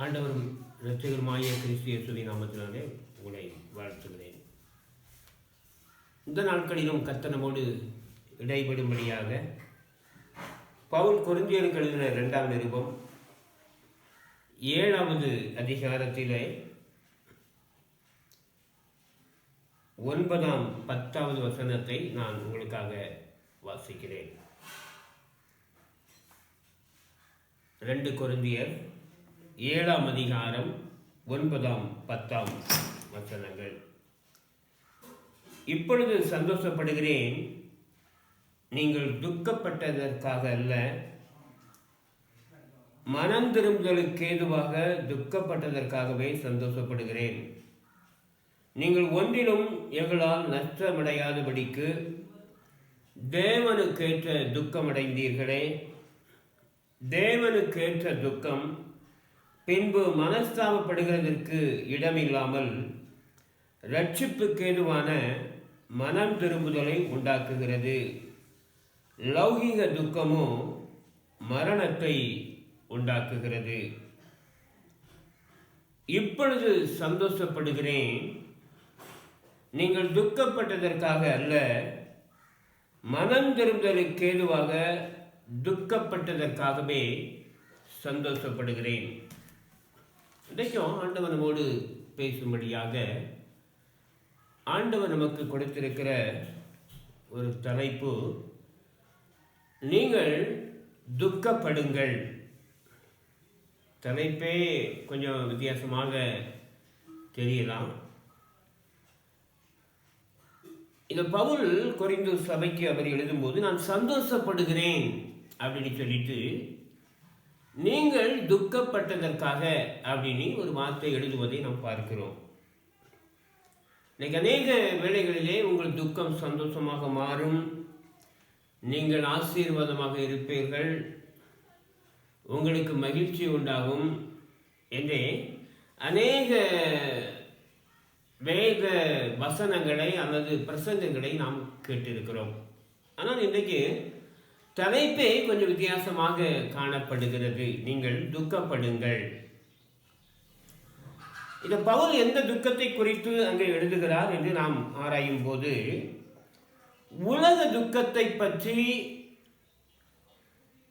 ஆண்டவரும் இரட்சகருமாகிய கிறிஸ்து இயேசுவின் நாமத்தினாலே உங்களை வாழ்த்துகிறேன். இந்த நாட்களிலும் கர்த்தர் நம்மோடு இடைபடும்படியாக பவுல் கொரிந்தியருக்கு எழுதின 2ஆம் நிருபம் 7வது அதிகாரத்திலே 9ஆம் 10வது வசனத்தை நான் உங்களுக்காக வாசிக்கிறேன். 2 கொரிந்தியர் 7ஆம் அதிகாரம் 9ஆம் 10ஆம் வசனங்கள். இப்பொழுது சந்தோஷப்படுகிறேன், நீங்கள் துக்கப்பட்டதற்காக அல்ல, மனம் திரும்புதலுக்கு ஏதுவாக துக்கப்பட்டதற்காகவே சந்தோஷப்படுகிறேன். நீங்கள் ஒன்றிலும் எங்களால் நஷ்டமடையாதபடிக்கு தேவனுக்கேற்ற துக்கமடைந்தீர்களே. தேவனுக்கேற்ற துக்கம் பின்பு மனஸ்தாபப்படுகிறதற்கு இடமில்லாமல் இரட்சிப்புக்கேதுவான மனம் திரும்புதலை உண்டாக்குகிறது. லௌகிக துக்கமோ மரணத்தை உண்டாக்குகிறது. இப்பொழுது சந்தோஷப்படுகிறேன், நீங்கள் துக்கப்பட்டதற்காக அல்ல, மனம் திரும்புதலுக்கேதுவாக துக்கப்பட்டதற்காகவே சந்தோஷப்படுகிறேன். இன்றைக்கும் ஆண்டவர் நம்மோடு பேசும்படியாக ஆண்டவர் நமக்கு கொடுத்திருக்கிற ஒரு தலைப்பு, நீங்கள் துக்கப்படுங்கள். தலைப்பே கொஞ்சம் வித்தியாசமாக தெரியலாம். இந்த பவுல் கொரிந்து சபைக்கு அவர் எழுதும்போது நான் சந்தோஷப்படுகிறேன் அப்படின்னு சொல்லிட்டு நீங்கள் துக்கப்பட்டதற்காக அப்படின்னு ஒரு வார்த்தை எழுதுவதை நாம் பார்க்கிறோம். இன்னைக்கு அநேக வேளைகளிலே உங்கள் துக்கம் சந்தோஷமாக மாறும், நீங்கள் ஆசீர்வாதமாக இருப்பீர்கள், உங்களுக்கு மகிழ்ச்சி உண்டாகும் என்றே அநேக வேத வசனங்களை அல்லது பிரசங்கங்களை நாம் கேட்டிருக்கிறோம். ஆனால் இன்றைக்கு தலைப்பே கொஞ்சம் வித்தியாசமாக காணப்படுகிறது. நீங்கள் துக்கப்படுங்கள். இந்த பவுல் எந்த துக்கத்தை குறித்து அங்கே எழுதுகிறார் என்று நாம் ஆராயும் போது உலக துக்கத்தை பற்றி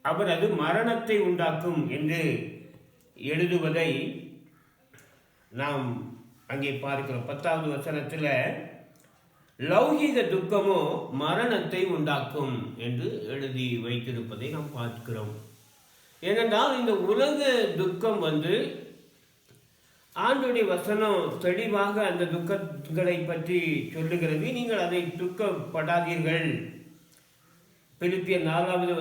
அவர் அது மரணத்தை உண்டாக்கும் என்று எழுதுவதை நாம் அங்கே பார்க்கிறோம். 10வது வசனத்தில் லௌகிக துக்கமோ மரணத்தை உண்டாக்கும் என்று எழுதி வைத்திருப்பதை நாம் பார்க்கிறோம். ஏனென்றால் இந்த உலக துக்கம் ஆண்டவருடைய வசனம் தெளிவாக அந்த துக்கங்களை பற்றி சொல்லுகிறது. நீங்கள் அதை துக்கப்படாதீர்கள். பிலிப்பியர் 4வது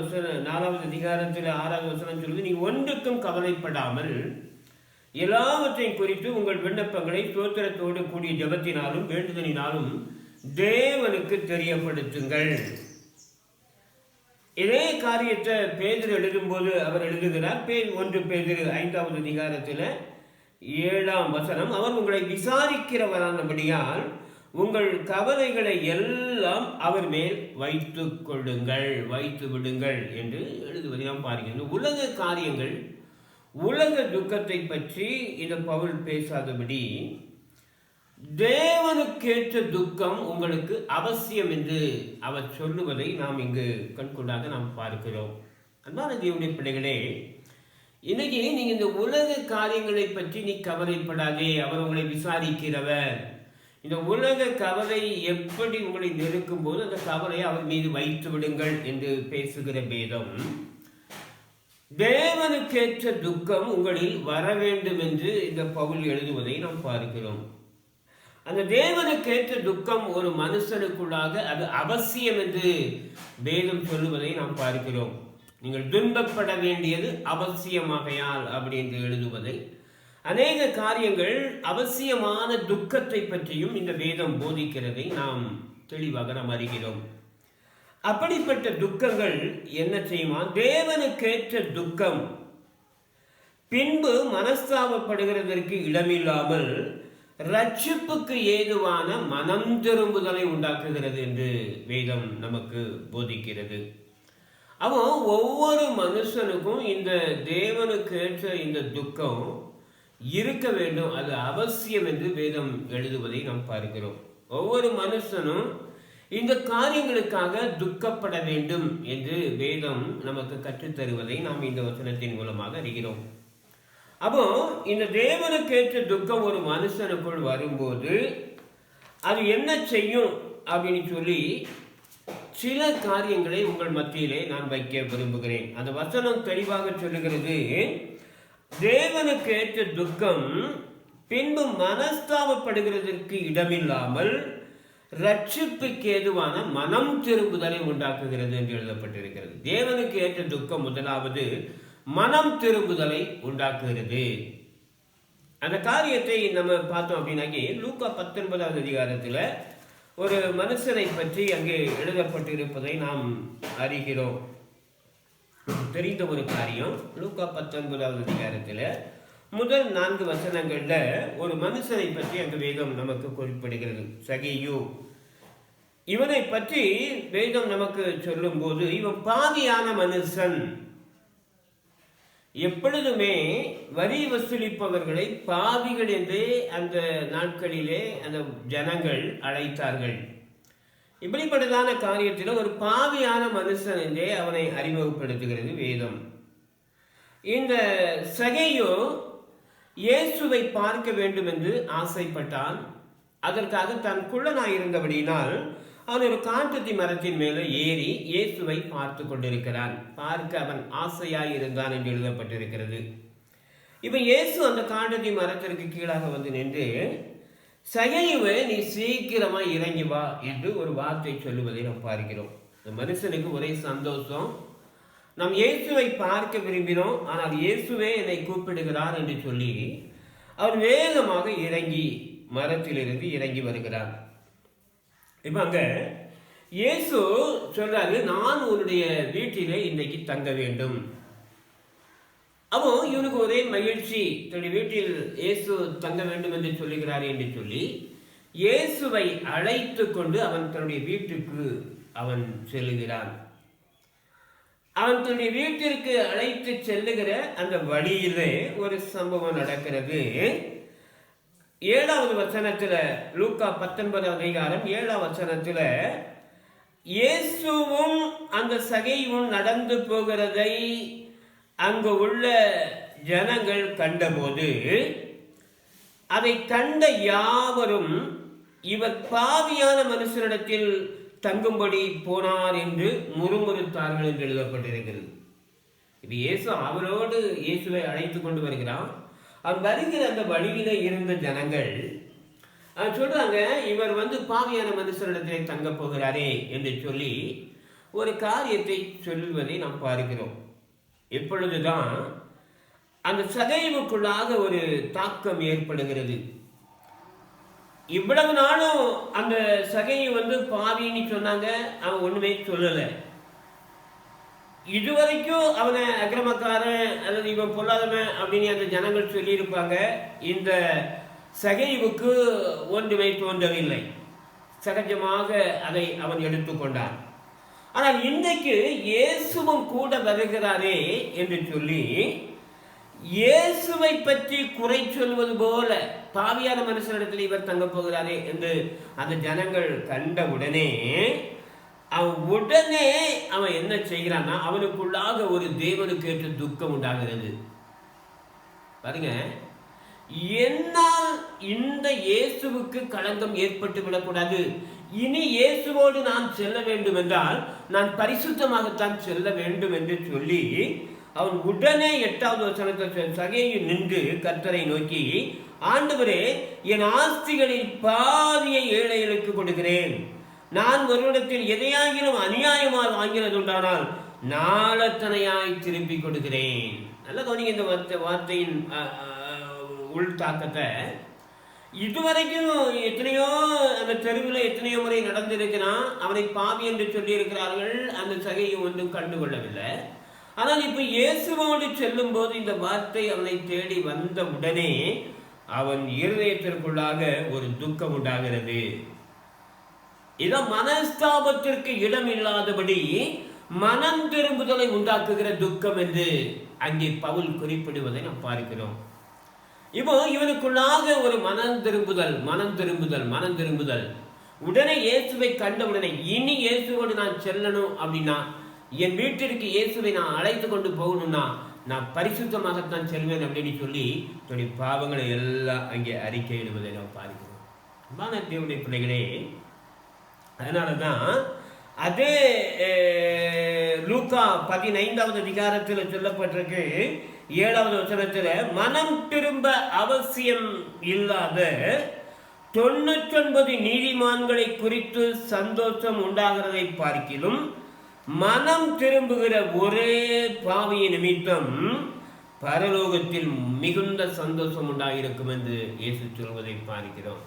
அதிகாரத்தில் 6வது வசனம் சொல்லுது, நீ ஒன்றுக்கும் கவலைப்படாமல் எல்லாவற்றையும் குறித்து உங்கள் விண்ணப்பங்களை ஸ்தோத்திரத்தோடு கூடிய ஜெபத்தினாலும் வேண்டுதலினாலும் தேவனுக்கு தெரியப்படுத்துங்கள். இதே காரியத்தை பேதுரு எழுதும்போது அவர் எழுதுகிறார். 1 பேதுரு 5வது அதிகாரத்தில் 7ஆம் வசனம், அவர் உங்களை விசாரிக்கிறவரானபடியால் உங்கள் கவலைகளை எல்லாம் அவர் மேல் வைத்து விடுங்கள் என்று எழுதுவதை நாம் பார்க்கிறோம். உலக காரியங்கள், உலக துக்கத்தை பற்றி இந்த பவுல் பேசாதபடி தேவனுக்கேற்ற துக்கம் உங்களுக்கு அவசியம் என்று அவர் சொல்லுவதை நாம் இங்கு கண்கூடாக நாம் பார்க்கிறோம். அன்பான தேவனுடைய பிள்ளைகளே, இன்னைக்கு நீங்க இந்த உலக காரியங்களை பற்றி நீ கவலைப்படாதே, அவர் உங்களை விசாரிக்கிறவர். இந்த உலக கவலை எப்படி உங்களை நெருக்கும் போது அந்த கவலையை அவர் மீது வைத்து விடுங்கள் என்று பேசுகிற வேதம், தேவனுக்கேற்ற துக்கம் உங்களில் வர வேண்டும் என்று இந்த பவுல் எழுதுவதை நாம் பார்க்கிறோம். அந்த தேவனுக்கேற்ற துக்கம் ஒரு மனுஷனுக்குள்ளாக அது அவசியம் என்று வேதம் சொல்லுவதை நாம் பார்க்கிறோம். நீங்கள் துன்பப்பட வேண்டியது அவசியமாகையால் அப்படி என்று எழுதுவதை, அநேக காரியங்கள் அவசியமான துக்கத்தை பற்றியும் இந்த வேதம் போதிக்கிறதை நாம் தெளிவாக நாம் அறிகிறோம். அப்படிப்பட்ட துக்கங்கள் என்ன செய்யுமா? தேவனுக்கேற்ற துக்கம் பின்பு மனஸ்தாபப்படுகிறதற்கு இடமில்லாமல் இரட்சிப்புக்கு ஏதுவான மனம் திரும்புதலை உண்டாக்குகிறது என்று வேதம் நமக்கு போதிக்கிறது. அவன் ஒவ்வொரு மனுஷனுக்கும் இந்த தேவனுக்கு ஏற்ற இந்த துக்கம் இருக்க வேண்டும், அது அவசியம் என்று வேதம் எழுதுவதை நாம் பார்க்கிறோம். ஒவ்வொரு மனுஷனும் இந்த காரியங்களுக்காக துக்கப்பட வேண்டும் என்று வேதம் நமக்கு கற்றுத்தருவதை நாம் இந்த வசனத்தின் மூலமாக அறிகிறோம். அப்போ இந்த தேவனுக்கேற்ற துக்கம் ஒரு மனுஷனுக்குள் வரும்போது அது என்ன செய்யும் அப்படின்னு சொல்லி சில காரியங்களை உங்கள் மத்தியிலே நான் வைக்க விரும்புகிறேன். அந்த வசனம் தெளிவாக சொல்லுகிறது, தேவனுக்கு ஏற்ற துக்கம் பின்பு மனஸ்தாபப்படுகிறதற்கு இடமில்லாமல் ரட்சிப்புக்கு ஏதுவான மனம் திரும்புதலை உண்டாக்குகிறது என்று எழுதப்பட்டிருக்கிறது. தேவனுக்கு ஏற்ற துக்கம் முதலாவது மனம் திரும்புதலை உண்டாக்குகிறது. அந்த காரியத்தை நம்ம பார்த்தோம் அப்படின்னாக்கி லூக்கா 19வது அதிகாரத்தில் ஒரு மனுஷனை பற்றி அங்கே எழுதப்பட்டிருப்பதை நாம் அறிகிறோம். தெரிந்த ஒரு காரியம். லூக்கா 19வது அதிகாரத்தில் முதல் 4 வசனங்கள்ல ஒரு மனுஷனை பற்றி அங்கு வேதம் நமக்கு குறிப்பிடுகிறது, சகேயு. இவனை பற்றி வேதம் நமக்கு சொல்லும் போது, இவன் பாவியான மனுஷன். எப்பொழுதுமே வரி வசூலிப்பவர்களை பாவிகள் என்று அந்த நாட்களிலே அந்த ஜனங்கள் அழைத்தார்கள். இப்படிப்பட்டதான காரியத்தில் ஒரு பாவியான மனுஷன் என்றே அவனை அறிமுகப்படுத்துகிறது வேதம். இந்த சகேயு இயேசுவை பார்க்க வேண்டும் என்று ஆசைப்பட்டான். அதற்காக தன் குள்ளனாயிருந்தபடியினால் அவன் ஒரு காட்டுத்தி மரத்தின் மேலே ஏறி இயேசுவை பார்த்து கொண்டிருக்கிறான். பார்க்க அவன் ஆசையாய் இருந்தான் என்று எழுதப்பட்டிருக்கிறது. இப்ப இயேசு அந்த காட்டுத்தி மரத்திற்கு கீழாக வந்து நின்று, சகேயுவே, நீ சீக்கிரமா இறங்கி வா என்று ஒரு வார்த்தை சொல்லுவதை நாம் பார்க்கிறோம். இந்த மனுஷனுக்கு ஒரே சந்தோஷம். நாம் இயேசுவை பார்க்க விரும்பினோம், ஆனால் இயேசுவே என்னை கூப்பிடுகிறார் என்று சொல்லி அவன் வேகமாக இறங்கி மரத்திலிருந்து இறங்கி வருகிறான். இப்ப அங்க இயேசு சொல்றாரு, நான் உன்னுடைய வீட்டிலே இன்னைக்கு தங்க வேண்டும். அப்போ இவனுக்கு ஒரே மகிழ்ச்சி, தன்னுடைய வீட்டில் இயேசு தங்க வேண்டும் என்று சொல்லுகிறார் என்று சொல்லி இயேசுவை அழைத்து கொண்டு அவன் தன்னுடைய வீட்டுக்கு அவன் செல்லுகிறான். அவன் தன்னுடைய வீட்டிற்கு அழைத்து செல்லுகிற அந்த வழியிலே ஒரு சம்பவம் நடக்கிறது. 7வது வசனத்துல, லூக்கா 19வது அதிகாரம் 7வது வசனத்துல, இயேசுவும் அந்த சகேயுவும் நடந்து போகிறதை அங்கு உள்ள ஜனங்கள் கண்டபோது அதை கண்ட யாவரும் இவர் பாவியான மனுஷனிடத்தில் தங்கும்படி போனார் என்று முறுமுறுத்தார்கள் என்று எழுதப்பட்டிருக்கிறது. இப்ப இயேசு அவரோடு இயேசுவை அழைத்து கொண்டு வருகிறான். அவன் வருகிற அந்த வழியில இருந்த ஜனங்கள் சொல்றாங்க, இவர் வந்து பாவியான மனுஷனிடத்திலே தங்க போகிறாரே என்று சொல்லி ஒரு காரியத்தை சொல்வதை நாம் பார்க்கிறோம். எப்பொழுதுதான் அந்த சகேயுவுக்குள்ளாக ஒரு தாக்கம் ஏற்படுகிறது. இவ்வளவு நாளும் அந்த சகேயு வந்து பாவின்னு சொன்னாங்க, அவன் ஒண்ணுமே சொல்லல. இதுவரைக்கும் அவனை அக்கிரமக்காரன் அல்லது இவன் பொல்லாதவன் அப்படின்னு அந்த ஜனங்கள் சொல்லியிருப்பாங்க. இந்த சகேயுவுக்கு ஒன்றுமே தோன்றவில்லை. சகஜமாக அதை அவன் எடுத்துக்கொண்டான். ஆனால் இன்றைக்கு இயேசுவும் கூட வருகிறாரே என்று சொல்லி இயேசுவை பற்றி குறை சொல்வது போல, பாவியான மனுஷனிடத்தில் இவர் தங்க போகிறாரே என்று அந்த ஜனங்கள் கண்ட உடனே அவன் என்ன செய்கிறான்னா, அவனுக்குள்ளாக ஒரு தேவனுக்கு ஏற்ற துக்கம் உண்டாகிறது. பாருங்க, என்னால் இந்த இயேசுவுக்கு களங்கம் ஏற்பட்டு விடக்கூடாது. இனி இயேசுவோடு நான் செல்ல வேண்டும் என்றால் நான் பரிசுத்தமாகத்தான் செல்ல வேண்டும் என்று சொல்லி அவன் உடனே 8வது வசனத்தில் சகேயு நின்று கர்த்தரை நோக்கி, ஆண்டவரே, என் ஆஸ்திகளில் பாதியை ஏழைகளுக்கு கொடுக்கிறேன். நான் ஒருவரிடத்தில் எதையாகிலும் அநியாயமாக வாங்கினது உண்டானால் நாளத்தனையாய் திருப்பி கொடுக்கிறேன். நல்ல கவனிங்க இந்த வார்த்தையின் உள் தாக்கத்தை. இதுவரைக்கும் எத்தனையோ அந்த தெருவில் எத்தனையோ முறை நடந்திருக்கிறான். அவனை பாவி என்று சொல்லி இருக்கிறார்கள். அந்த சகையை ஒன்றும் கண்டுகொள்ளவில்லை. ஆனால் இப்ப இயேசுவோடு செல்லும் போது இந்த வார்த்தை அவனை தேடி வந்த உடனே அவன் இருதயத்திற்குள்ளாக ஒரு துக்கம் உண்டாகிறது. இத மனஸ்தாபத்திற்கு இடம் இல்லாதபடி மனம் திரும்புதலை உண்டாக்குகிற துக்கம் என்று அங்கே பவுல் குறிப்பிடுவதை நாம் பார்க்கிறோம். இப்போ இவனுக்குள்ளாக ஒரு மனம் திரும்புதல். உடனே இயேசுவை கண்ட உடனே இனி இயேசுவோடு நான் செல்லணும் அப்படின்னா, என் வீட்டிற்கு இயேசுவை நான் அழைத்து கொண்டு போகணும்னா நான் பரிசுத்தமாகத்தான் செல்வேன் அப்படின்னு சொல்லி தன்னுடைய பாவங்களை எல்லாம் அங்கே அறிக்கையிடுவதை நாம் பார்க்கிறோம். தேவனுடைய பிள்ளைகளே, அதனால தான் அதே லூக்கா 15வது அதிகாரத்தில் சொல்லப்பட்டிருக்கு 7வது வசனத்தில், மனம் திரும்ப அவசியம் இல்லாத 99 நீதிமான்களை குறித்து சந்தோஷம் உண்டாகிறதை பார்க்கிலும் மனம் திரும்புகிற ஒரே பாவியின் நிமித்தம் பரலோகத்தில் மிகுந்த சந்தோஷம் உண்டாயிருக்கும் என்று இயேசு சொல்வதை பார்க்கிறோம்.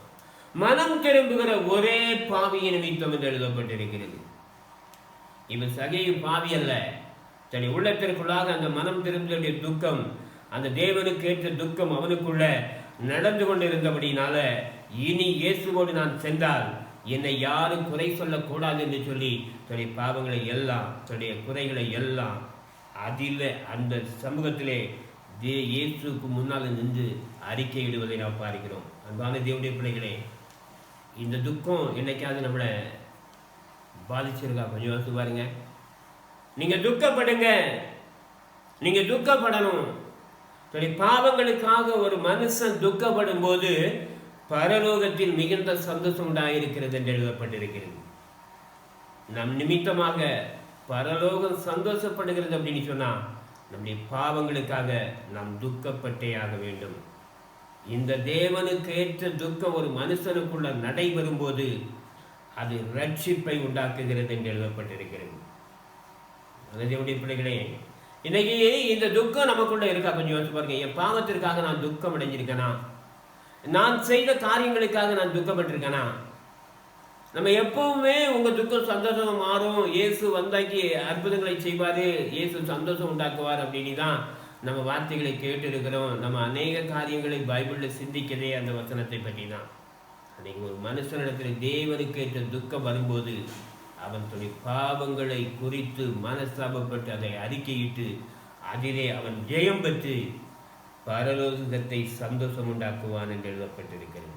மனம் திரும்புகிற ஒரே பாவியின் நிமித்தம் என்று எழுதப்பட்டிருக்கிறது. இவன் சகையு பாவி அல்ல, தன்னை உள்ளத்திற்குள்ளாக அந்த மனம் திரும்புதலுடைய துக்கம், அந்த தேவனுக்கு ஏற்ற துக்கம் அவனுக்குள்ள நடந்து கொண்டிருந்தபடினால, இனி இயேசுவோடு நான் சென்றால் என்னை யாரும் குறை சொல்லக்கூடாது என்று சொல்லி தன்னுடைய பாவங்களை எல்லாம், தன்னுடைய குறைகளை எல்லாம் அதில் அந்த சமூகத்திலே இயேசுக்கு முன்னால் நின்று அறிக்கையிடுவதை நாம் பார்க்கிறோம். அன்பான தேவனுடைய பிள்ளைகளே, இந்த துக்கம் என்னைக்காவது நம்மளை பாதிச்சிருக்கா? கொஞ்சம் யோசிச்சு பாருங்க. நீங்கள் துக்கப்படுங்க, நீங்கள் துக்கப்படணும். தன்னுடைய பாவங்களுக்காக ஒரு மனுஷன் துக்கப்படும் போது பரலோகத்தில் மிகுந்த சந்தோஷம் உண்டாயிருக்கிறது என்று எழுதப்பட்டிருக்கிறது. நம் நிமித்தமாக பரலோகம் சந்தோஷப்படுகிறது அப்படின்னு சொன்னால் நம்முடைய பாவங்களுக்காக நாம் துக்கப்பட்டே ஆக வேண்டும். இந்த தேவனுக்கு ஏற்ற துக்கம் ஒரு மனுஷனுக்குள்ள நடைபெறும் போது அது ரட்சிப்பை உண்டாக்குகிறது என்று எழுதப்பட்டிருக்கிறது. தேவனுடைய பிள்ளைகளே, இன்னைக்கு இந்த துக்கம் நமக்குள்ள இருக்கா? கொஞ்சம் யோசிச்சு பாருங்க. என் பாவத்திற்காக நான் துக்கம் அடைஞ்சிருக்கேனா? நான் செய்த காரியங்களுக்காக நான் துக்கப்பட்டிருக்கேனா? நம்ம எப்பவுமே உங்க துக்கம் சந்தோஷமா மாறும், இயேசு வந்தாக்கி அற்புதங்களை செய்வாரு, இயேசு சந்தோஷம் உண்டாக்குவார் அப்படின்னு தான் நம்ம வார்த்தைகளை கேட்டு இருக்கிறோம். நம்ம அநேக காரியங்களை பைபிளில் சிந்திக்கதே அந்த வசனத்தை பற்றி தான். அன்னைக்கு ஒரு மனுஷனிடத்தில் தேவனுக்கு ஏற்ற துக்கம் வரும்போது அவன் தன்னுடைய பாவங்களை குறித்து மனஸ்தாபப்பட்டு அதை அறிக்கையிட்டு அதிலே அவன் ஜெயம் பெற்று பரலோகத்தை சந்தோஷம் உண்டாக்குவான் என்று எழுதப்பட்டிருக்கிறது.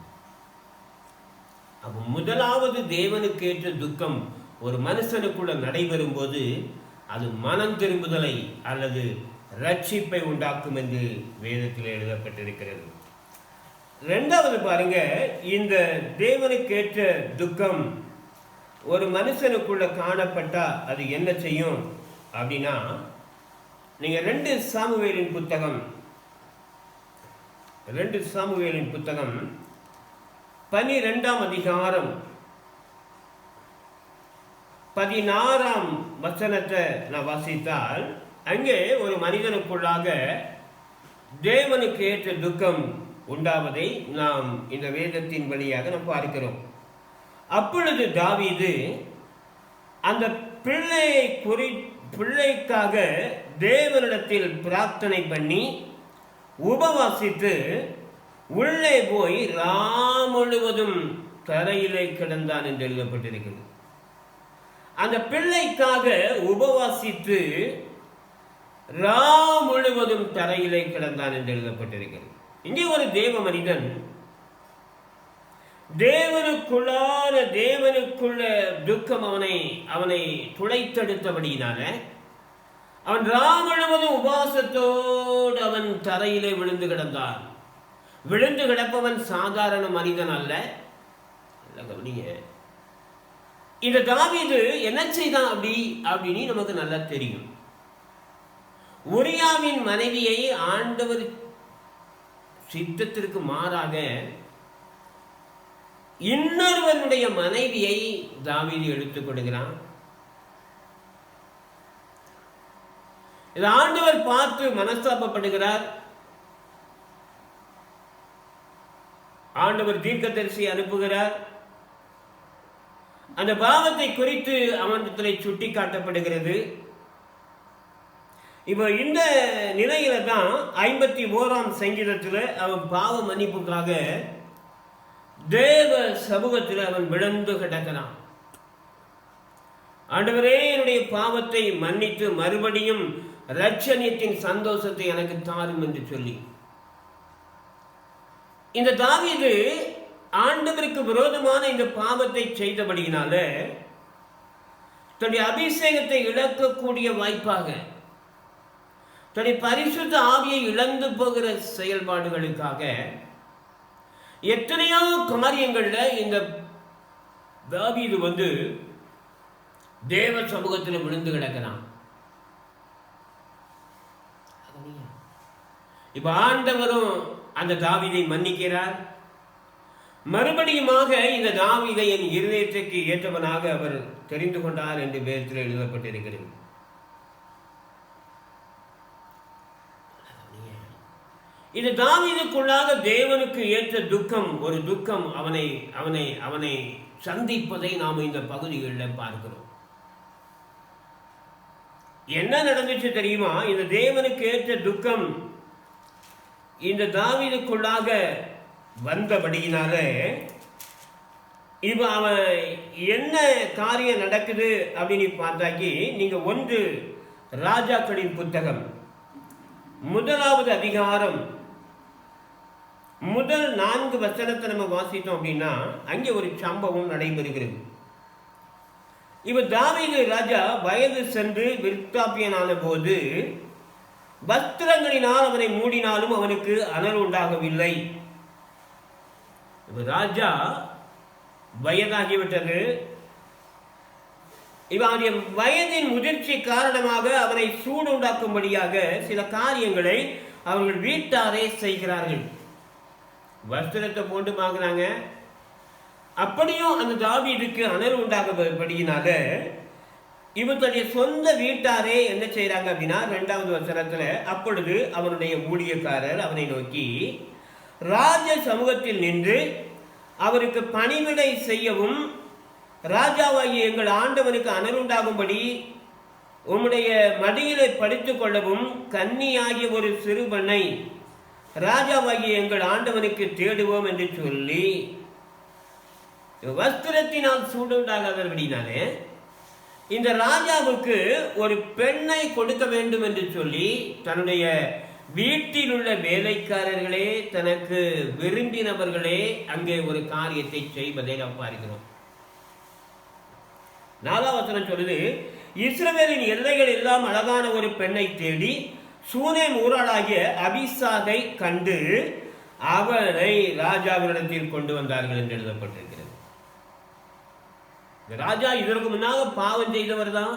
அப்போ முதலாவது தேவனுக்கு ஏற்ற துக்கம் ஒரு மனுஷனுக்குள்ள நடைபெறும் போது அது மனம் திரும்புதலை அல்லது ரட்சிப்பை உண்டாக்கும் என்று வேதத்தில் எழுதப்பட்டிருக்கிறது. ரெண்டாவது பாருங்க, இந்த தேவனுக்கு ஏற்ற துக்கம் ஒரு மனுஷனுக்குள்ள காணப்பட்டா அது என்ன செய்யும் அப்படின்னா, நீங்க 2 சாமுவேலின் புத்தகம் 12ஆம் அதிகாரம் 16ஆம் வசனத்தை நான் வாசித்தால், அங்கே ஒரு மனிதனுக்குள்ளாக தேவனுக்கு ஏற்ற துக்கம் உண்டாவதை நாம் இந்த வேதத்தின் வழியாக நாம் பார்க்கிறோம். அப்பொழுது தாவீது அந்த பிள்ளைக்காக தேவனிடத்தில் பிரார்த்தனை பண்ணி உபவாசித்து உள்ளே போய் முழுவதும் தரையிலே கிடந்தான் என்று எழுதப்பட்டிருக்கிறது. அந்த பிள்ளைக்காக உபவாசித்து முழுவதும் தரையிலே கிடந்தான் என்று எழுதப்பட்டிருக்கிறது. இங்கே ஒரு தேவ மனிதன் தேவனுக்குள்ள துக்கம் அவனை துளைத்தெடுத்தபடியினால அவன் முழுவதும் உபவாசத்தோடு அவன் தரையிலே விழுந்து கிடந்தான். விழுந்து கிடப்பவன் சாதாரண மனிதன் அல்ல. கவனிங்க, இந்த தாவீது என்ன செய்தான் அப்படின்னு நமக்கு நல்லா தெரியும். உரியாவின் மனைவியை ஆண்டவர் சித்தத்திற்கு மாறாக இன்னொருவனுடைய மனைவியை தாவீது எடுத்துக் கொடுக்கிறான். இதை ஆண்டவர் பார்த்து மனஸ்தாபப்படுகிறார். ஆண்டவர் தீர்க்கதரிசி அனுப்புகிறார். அந்த பாவத்தை குறித்து அவனிடத்தில் சுட்டி காட்டப்படுகிறது. இப்போ இந்த நிலையில தான் 51ஆம் சங்கீதத்தில் அவன் பாவ மன்னிப்புக்காக தேவ சமூகத்தில் அவன் விழுந்து கிடக்கிறான். ஆண்டவரே, என்னுடைய பாவத்தை மன்னித்து மறுபடியும் இரட்சணியத்தின் சந்தோஷத்தை எனக்கு தாரும் என்று சொல்லி இந்த தாவீது ஆண்டவருக்கு விரோதமான இந்த பாவத்தை செய்தபடியினால தன்னுடைய அபிஷேகத்தை இழக்கக்கூடிய வாய்ப்பாக, தன்னுடைய பரிசுத்த ஆவியை இழந்து போகிற செயல்பாடுகளுக்காக எத்தனையோ காரியங்கள்ல இந்த தாவீது தேவ சமூகத்தில் விழுந்து கிடக்கிறான். இப்ப ஆண்டவரும் அந்த தாவீதை மன்னிக்கிறார். மறுபடியுமாக இந்த தாவீதை என் இருதயத்திற்கு ஏற்றவனாக அவர் தெரிந்து கொண்டார் என்று வேதத்தில் எழுதப்பட்டிருக்கிறது. இது தாவீதுக்குள்ளாக தேவனுக்கு ஏற்ற துக்கம், ஒரு துக்கம் அவனை அவனை அவனை சந்திப்பதை நாம் இந்த பகுதிகளில் பார்க்கிறோம். என்ன நடந்துச்சு தெரியுமா? இந்த தேவனுக்கு ஏற்ற துக்கம் இந்த தாவீதுக்குள்ளாக வந்தபடியினால இப்ப அவன் என்ன காரியம் நடக்குது அப்படின்னு பார்த்தாக்கி, நீங்க 1 ராஜாக்களின் புத்தகம் 1வது அதிகாரம் முதல் 4 வசனத்தை நம்ம வாசித்தோம் அப்படின்னா அங்கே ஒரு சம்பவம் நடைபெறுகிறது. இப்ப தாவீது ராஜா வயது சென்று விருத்தாப்பியனான போது வஸ்திரங்களினால் அவனை மூடினாலும் அவனுக்கு அனல் உண்டாகவில்லை. ராஜா வயதாகிவிட்டது. இவனுடைய வயதின் முதிர்ச்சி காரணமாக அவனை சூடு உண்டாக்கும்படியாக சில காரியங்களை அவர்கள் வீட்டாரே செய்கிறார்கள். வஸ்திரத்தை போட்டு பார்க்கிறாங்க. அப்படியும் அந்த தாவீதுக்கு அனல் உண்டாகபடியினால இவருடைய சொந்த வீட்டாரே என்ன செய்யறாங்க அப்படின்னா 2வது வசனத்துல, அப்பொழுது அவனுடைய ஊழியக்காரர் அவனை நோக்கி ராஜ சமூகத்தில் நின்று அவருக்கு பணிவிடை செய்யவும் ராஜாவாகிய எங்கள் ஆண்டவனுக்கு அனலுண்டாகும்படி உம்முடைய மடியிலே படித்துக் கொள்ளவும் கன்னியாகிய ஒரு சிறுபெண்ணை ராஜாவாகிய எங்கள் ஆண்டவனுக்கு தேடுவோம் என்று சொல்லி, வஸ்திரத்தினால் சூடுண்டாகாதபடினாலே இந்த ராஜாவுக்கு ஒரு பெண்ணை கொடுக்க வேண்டும் என்று சொல்லி தன்னுடைய வீட்டில் உள்ள வேலைக்காரர்களே, தனக்கு விரும்பினவர்களே அங்கே ஒரு காரியத்தை செய்வதை நாம் பார்க்கிறோம். 4வது வசனம் சொல்லுது, இஸ்ரவேலின் எல்லைகள் எல்லாம் அழகான ஒரு பெண்ணை தேடி சூனேம் ஊராளாகிய அபிசாகை கண்டு அவனை ராஜாவினிடத்தில் கொண்டு வந்தார்கள் என்று எழுதப்பட்டிருக்கிறது. ராஜா இதற்கு முன்னாக பாவம் செய்தவர் தான்.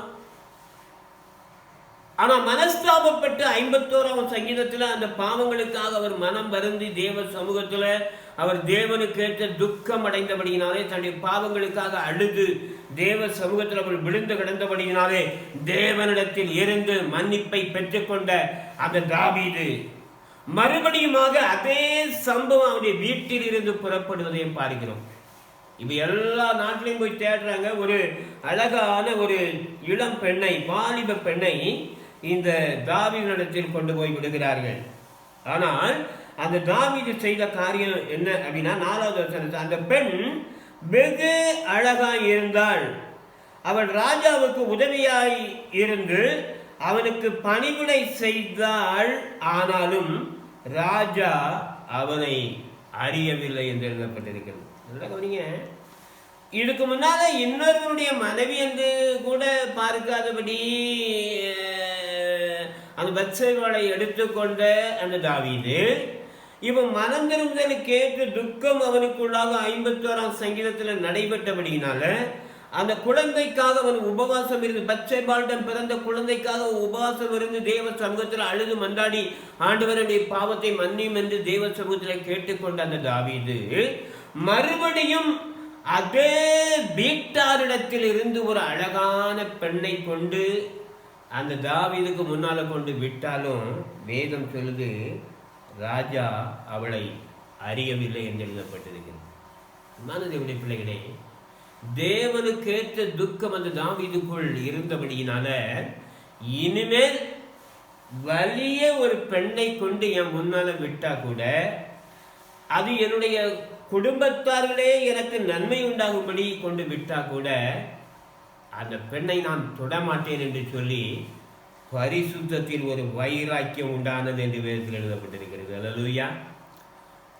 ஆனா மனஸ்தாபப்பட்டு 51வது சங்கீதத்தில் அந்த பாவங்களுக்காக அவர் மனம் வருந்தி தேவ சமூகத்தில் அவர் தேவனுக்கு ஏற்ற துக்கம் அடைந்தபடியினாலே, தன்னுடைய பாவங்களுக்காக அழுது தேவ சமூகத்தில் அவர் விழுந்து கிடந்தபடியினாலே தேவனிடத்தில் இருந்து மன்னிப்பை பெற்றுக்கொண்ட அந்த தாவீது மறுபடியுமாக அதே சம்பவம் அவருடைய வீட்டில் இருந்து புறப்படுவதையும் பார்க்கிறோம். இப்ப எல்லா நாட்டிலையும் போய் தேடுறாங்க. ஒரு அழகான ஒரு இளம் பெண்ணை, வாலிப பெண்ணை இந்த தாவீதினிடத்தில் கொண்டு போய் விடுகிறார்கள். ஆனால் அந்த தாவீது செய்த காரியம் என்ன அப்படின்னா 4வது வசனத்தில், அந்த பெண் வெகு அழகாய் இருந்தாள், அவள் ராஜாவுக்கு உதவியாய் இருந்து அவனுக்கு பணிவிடை செய்தாள், ஆனாலும் ராஜா அவனை அறியவில்லை என்று எழுதப்பட்டிருக்கிறது. இதுக்கு முன்னால இன்னொருவருடைய மனைவி என்று கூட பார்க்காதபடி அந்த பத்சேபாளை எடுத்துக்கொண்ட அந்த தாவீது இவன் மனம் திரும்புதலை கேட்டு துக்கம் அவனுக்குள்ளாக 51ஆம் சங்கீதத்தில் நடைபெற்றபடியினால அந்த குழந்தைக்காக அவன் உபவாசம் இருந்து, பத்சேபாளிடம் பிறந்த குழந்தைக்காக உபவாசம் இருந்து தேவ சமூகத்தில் அழுது மன்றாடி ஆண்டவருடைய பாவத்தை மன்னியும் என்று தேவ சமூகத்தில் கேட்டுக்கொண்ட அந்த தாவீது மறுபடியும் அதே வீட்டாரிடத்தில் இருந்து ஒரு அழகான பெண்ணை கொண்டு அந்த தாவீதுக்கு முன்னால கொண்டு விட்டாலும் வேதம் சொல்லுது ராஜா அவளை அறியவில்லை என்று எழுதப்பட்டிருக்கிறது. மனதேவனுடைய பிள்ளைகளே, தேவனுக்கேற்ற துக்கம் அந்த தாவீதுக்குள் இருந்தபடியினால இனிமேல் வலிய ஒரு பெண்ணை கொண்டு என் முன்னால விட்டா கூட அது என்னுடைய குடும்பத்தார்களே எனக்கு நன்மை உண்டாகும்படி கொண்டு விட்டா கூட அந்த பெண்ணை நான் தொடமாட்டேன் என்று சொல்லி பரிசுத்தத்தில் ஒரு வைராக்கியம் உண்டானது என்று வேதத்தில் எழுதப்பட்டிருக்கிறது. அல்லேலூயா.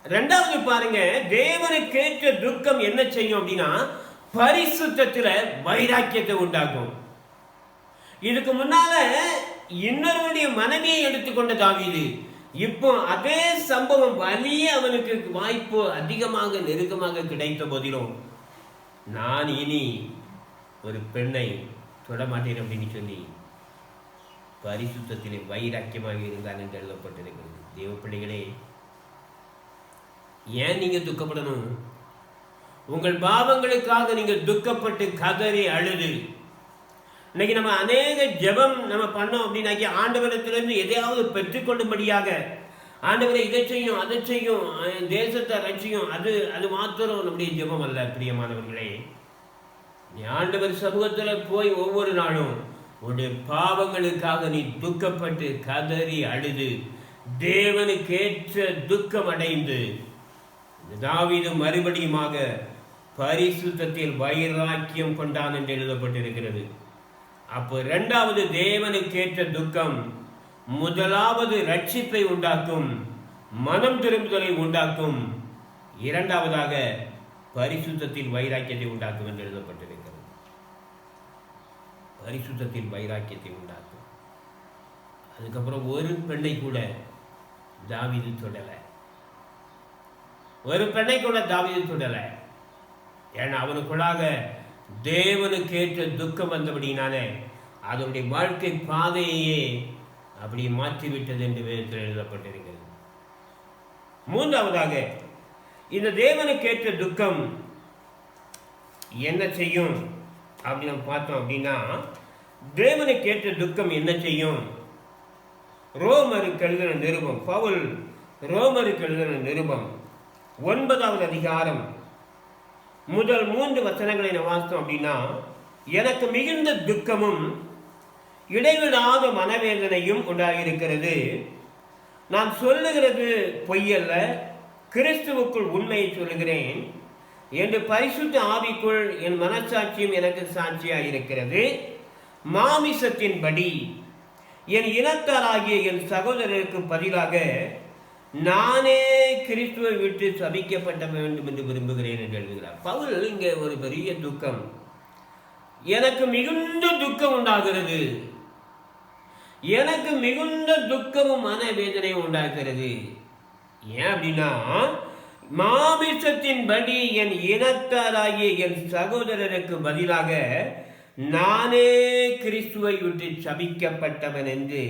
ரெண்டாவது பாருங்க, தேவனுக்கேற்ற துக்கம் என்ன செய்யும் அப்படின்னா பரிசுத்தத்துல வைராக்கியத்தை உண்டாக்கும். இதுக்கு முன்னால இன்னொருடைய மனைவியை எடுத்துக்கொண்ட தாவீது, இப்போ அதே சம்பவம் வலிய அவனுக்கு வாய்ப்பு அதிகமாக நெருக்கமாக கிடைத்த போதிலும், நான் இனி ஒரு பெண்ணை தொடமாட்டேன் அப்படின்னு சொல்லி பரிசுத்தத்திலே வைராக்கியமாக இருந்தான் என்று எழுதப்பட்டிருக்கிறது. தேவ பிள்ளைகளே, ஏன் நீங்க துக்கப்படணும்? உங்கள் பாவங்களுக்காக நீங்கள் துக்கப்பட்டு கதறி அழுது, இன்னைக்கு நம்ம அநேக ஜெபம் நம்ம பண்ணோம் அப்படின்னாக்கி ஆண்டவரிடத்திலிருந்து எதையாவது பெற்றுக்கொள்ளும்படியாக, ஆண்டவரை இதை செய்யும் அதை செய்யும் தேசத்தை ரட்சியும், அது மாத்திரம் நம்முடைய ஜெபம் அல்ல. பிரியமானவர்களே, நீ ஆண்டவர் சமூகத்தில் போய் ஒவ்வொரு நாளும் உன்னுடைய பாவங்களுக்காக நீ துக்கப்பட்டு கதறி அழுது தேவனுக்கேற்ற துக்கம் அடைந்து, தாவீது மறுபடியுமாக பரிசுத்தத்தில் வைராக்கியம் கொண்டான் என்று எழுதப்பட்டிருக்கிறது. அப்போ இரண்டாவது தேவனுக்கேற்ற துக்கம் முதலாவது ரட்சிப்பை உண்டாக்கும், மனம் திரும்புதலை உண்டாக்கும், இரண்டாவதாக பரிசுத்தத்தில் வைராக்கியத்தை உண்டாக்கும் என்று எழுதப்பட்டிருக்கிறது. பரிசுத்தத்தில் வைராக்கியத்தை உண்டாக்கும். அதுக்கப்புறம் ஒரு பெண்ணை கூட தாவீது தொடலை. ஒரு பெண்ணை கூட தாவீது தொடலை. ஏன்னா அவனுக்குள்ளாக தேவனுக்கேற்ற துக்கம் வந்தபடினாலே அதனுடைய வாழ்க்கை பாதையே அப்படி மாற்றிவிட்டது என்று வேதத்தில் எழுதப்பட்டிருக்கிறது. மூன்றாவதாக, இந்த தேவனுக்கேற்ற துக்கம் என்ன செய்யும் அப்படி நம்ம பார்த்தோம் அப்படின்னா, தேவனுக்கேற்ற துக்கம் என்ன செய்யும்? ரோமருக்கு எழுதின நிருபம், பவுல் ரோமருக்கு எழுதின நிருபம் 9வது அதிகாரம் முதல் 3 வசனங்களை நான் வாசித்தோம் அப்படின்னா, எனக்கு மிகுந்த துக்கமும் இடைவிடாத மனவேதனையும் உண்டாகியிருக்கிறது. நான் சொல்லுகிறது பொய்யல்ல, கிறிஸ்துவுக்குள் உண்மையை சொல்லுகிறேன் என்று பரிசுத்த ஆவிக்குள் என் மனசாட்சியும் எனக்கு சாட்சியாக இருக்கிறது. மாமிசத்தின்படி என் இனத்தாராகிய என் சகோதரருக்கு பதிலாக நானே கிறிஸ்துவை விட்டு சபிக்கப்பட வேண்டும் என்று விரும்புகிறேன் என்று எழுதுகிறார் பவுல். இங்கே ஒரு பெரிய துக்கம், எனக்கு மிகுந்த துக்கம் உண்டாகிறது, எனக்கு மிகுந்த துக்கமும் மனவேதனையும் உண்டாகிறது. ஏன் அப்படின்னா, மாமிசத்தின்படி என் இனத்தாராகிய என் சகோதரருக்கு பதிலாக நானே கிறிஸ்துவை விட்டு சபிக்கப்பட்டவன் என்று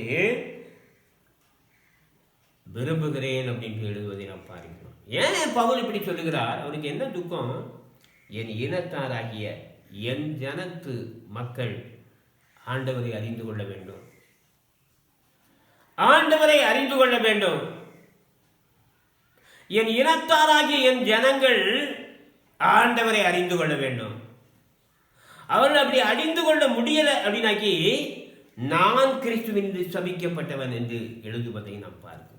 விரும்புகிறேன் அப்படின்னு எழுதுவதை நாம் பார்க்கிறோம். ஏன் பவுல் இப்படி சொல்லுகிறார்? அவனுக்கு என்ன துக்கம்? என் இனத்தாராகிய என் ஜனத்து மக்கள் ஆண்டவரை அறிந்து கொள்ள வேண்டும், ஆண்டவரை அறிந்து கொள்ள வேண்டும். என் இனத்தாராகிய என் ஜனங்கள் ஆண்டவரை அறிந்து கொள்ள வேண்டும். அவர்கள் அப்படி அறிந்து கொள்ள முடியல அப்படின்னாக்கி நான் கிறிஸ்துவின் சபிக்கப்பட்டவன் என்று எழுதுவதை நாம் பார்க்கிறோம்.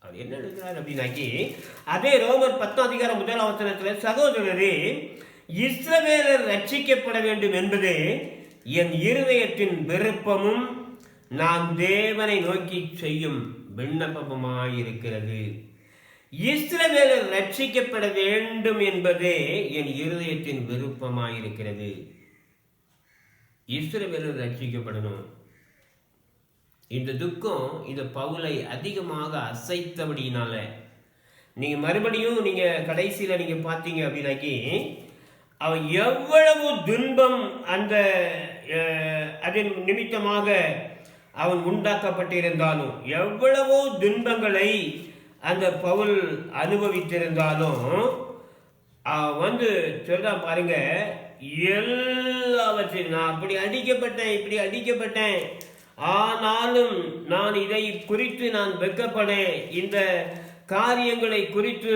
அவர் என்ன எழுதுகிறார் அப்படின்னாக்கி, அதே ரோமர் 10 அதிகாரம் 1 வசனத்தில், சகோதரரே, இஸ்ரவேலர் ரட்சிக்கப்பட வேண்டும் என்பது என் இருதயத்தின் விருப்பமும் நான் தேவனை நோக்கி செய்யும் விண்ணப்பமாயிருக்கிறது. இஸ்ரவேலர் ரட்சிக்கப்பட வேண்டும் என்பதே என் இருதயத்தின் விருப்பமாயிருக்கிறது. இஸ்ரவேலர் ரட்சிக்கப்படணும். இந்த துக்கம் இந்த பவுலை அதிகமாக அசைத்தபடினால, நீங்க மறுபடியும் நீங்க கடைசியில நீங்க பார்த்தீங்க அப்படின்னாக்கி, அவன் எவ்வளவு துன்பம் அந்த அதன் நிமித்தமாக அவன் உண்டாக்கப்பட்டிருந்தாலும், எவ்வளவோ துன்பங்களை அந்த பவுல் அனுபவித்திருந்தாலும் சொல்றான் பாருங்க, எல்லாவற்றையும் நான் அப்படி அடிக்கப்பட்டேன், இப்படி அடிக்கப்பட்டேன், ஆனாலும் நான் இதை குறித்து நான் வெட்கப்படேன், இந்த காரியங்களை குறித்து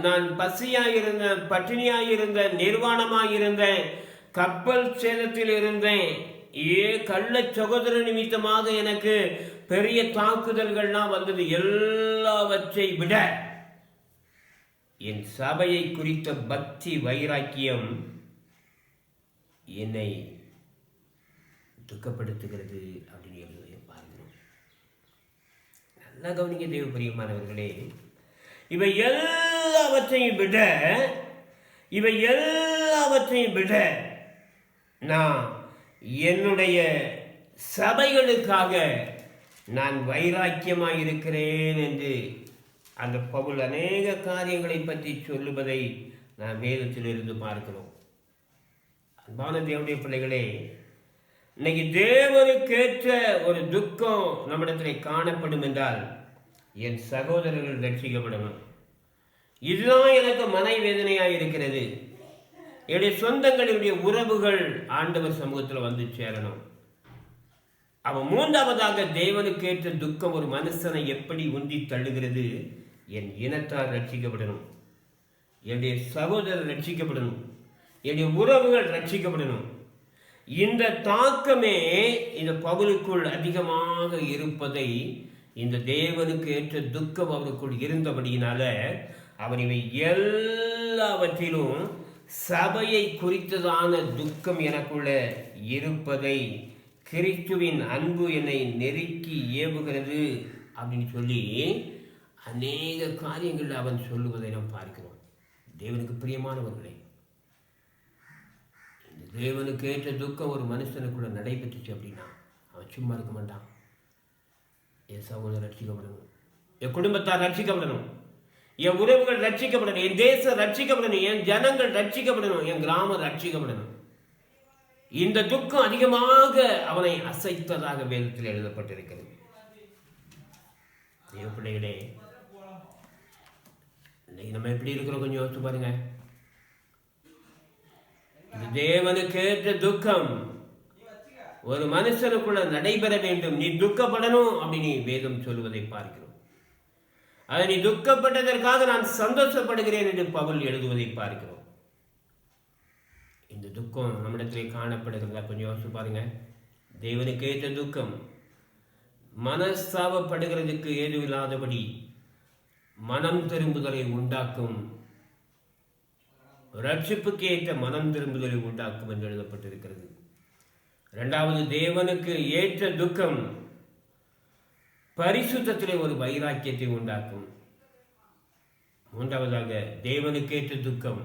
நான் பசியாயிருந்தேன், பட்டினியாயிருந்தேன், நிர்வாணமாயிருந்தேன், கப்பல் சேதத்தில் இருந்தேன், கள்ள சகோதர நிமித்தமாக எனக்கு பெரிய தாக்குதல்கள்லாம் வந்தது. எல்லாவற்றை விட என் சபையை குறித்த பக்தி வைராக்கியம் என்னை துக்கப்படுத்துகிறது அப்படின்னு எழுதுவதை பாருங்க. நல்லா கவனிக்க தேவ பிரியமானவர்களே, இவை எல்லாவற்றையும் விட நான் என்னுடைய சபைகளுக்காக நான் வைராக்கியமாக இருக்கிறேன் என்று அந்த பவுல் அநேக காரியங்களை பற்றி சொல்லுவதை நான் வேதத்திலிருந்து பார்க்கிறோம். அன்பான தேவனுடைய பிள்ளைகளே, இன்னைக்கு தேவனுக்கேற்ற ஒரு துக்கம் நம்மிடத்தில் காணப்படும் என்றால் என் சகோதரர்கள் ரட்சிக்கப்படணும். இதுதான் எனக்கு மனை வேதனையாக இருக்கிறது. என்னுடைய சொந்தங்களுடைய உறவுகள் ஆண்டவர் சமூகத்தில் வந்து சேரணும். அவன் மூன்றாவதாக தேவனுக்கேற்ற துக்கம் ஒரு மனுஷனை எப்படி உந்தி தள்ளுகிறது? என் இனத்தார் ரட்சிக்கப்படணும், என்னுடைய சகோதரர் ரட்சிக்கப்படணும், என்னுடைய உறவுகள் ரட்சிக்கப்படணும். இந்த தாக்கமே இந்த பவுலுக்குள் அதிகமாக இருப்பதை, இந்த தேவனுக்கு ஏற்ற துக்கம் அவருக்குள் இருந்தபடியினால அவர் இவை எல்லாவற்றிலும் சபையை குறித்ததான துக்கம் எனக்குள்ள இருப்பதை, கிறிஸ்துவின் அன்பு என்னை நெருக்கி ஏவுகிறது அப்படின்னு சொல்லி அநேக காரியங்கள் அவன் சொல்லுவதை நாம் பார்க்கிறோம். தேவனுக்கு பிரியமானவர்களே, இந்த தேவனுக்கு ஏற்ற துக்கம் ஒரு மனுஷனுக்குள்ள நடைபெற்றுச்சு அப்படின்னா அவன் சும்மா இருக்க மாட்டான். என் சகோதரர் ரட்சிக்கப்படணும், என் குடும்பத்தார் ரட்சிக்கப்படணும், என் உறவுகள் ரட்சிக்கப்படணும், என் தேசம் ரட்சிக்கப்படணும், என் ஜனங்கள் ரட்சிக்கப்படணும், என் கிராமம் ரட்சிக்கப்படணும். இந்த துக்கம் அதிகமாக அவனை அசைத்ததாக வேதத்தில் எழுதப்பட்டிருக்கிறது. தேவ பிள்ளைகளே, இன்னைக்கு நம்ம எப்படி இருக்கிறோம் கொஞ்சம் யோசிச்சு பாருங்க. இது தேவனுக்கேற்ற துக்கம் ஒரு மனுஷனுக்குள்ள நடைபெற வேண்டும். நீ துக்கப்படணும் அப்படின்னு வேதம் சொல்லுவதை பார்க்கிறோம். அதை நீ துக்கப்பட்டதற்காக நான் சந்தோஷப்படுகிறேன் என்று பவுல் எழுதுவதை பார்க்கிறோம். இந்த துக்கம் நம்மிடத்திலே காணப்படுகிறதா கொஞ்சம் யோசிச்சு பாருங்க. தேவனுக்கு ஏற்ற துக்கம் மனஸ்தாபப்படுகிறதுக்கு ஏதுவில்லாதபடி மனம் திரும்புதலை உண்டாக்கும், ரட்சிப்புக்கு ஏற்ற மனம் திரும்புதலை உண்டாக்கும் என்று எழுதப்பட்டிருக்கிறது. இரண்டாவது, தேவனுக்கு ஏற்ற துக்கம் பரிசுத்தத்திலே ஒரு வைராக்கியத்தை உண்டாக்கும். மூன்றாவதாக, தேவனுக்கேற்ற துக்கம்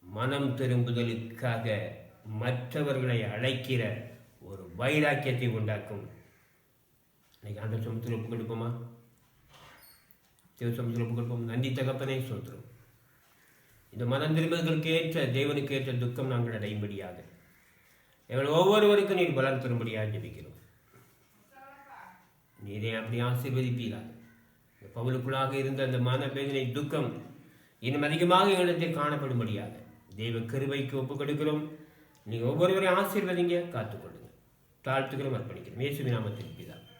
மனம் திரும்புதலுக்காக மற்றவர்களை அழைக்கிற ஒரு வைராக்கியத்தை உண்டாக்கும். இன்னைக்கு அந்த சமுத்திரம் ஒப்பு கொடுப்போமா? சமுத்திரம் ஒப்பு கொடுப்போம். நன்றி தகப்பனே, சோத்திரம். இந்த மனம் திரும்புதலுக்கு ஏற்ற தேவனுக்கு ஏற்ற துக்கம் நாங்கள் அடையும்படியாக எங்கள் ஒவ்வொருவருக்கும் நீர் பலன் தரும்படியாக ஜெபிக்கிறோம். நீரே அப்படி ஆசீர்வதிப்பீராக. பவுலுக்குள்ளாக இருந்த அந்த மன வேதனை துக்கம் இன்னும் அதிகமாக எங்களிடத்தில் காணப்படும்படியாக தெய்வ கிருபைக்கு ஒப்புக் கொடுக்கிறோம். நீங்கள் ஒவ்வொருவரையும் ஆசீர்வதிங்க, காத்துக்கொள்ளுங்க. தாழ்த்துக்கிறோம், அர்ப்பணிக்கிறோம். இயேசுவின் நாமத்தில் பிதாவே.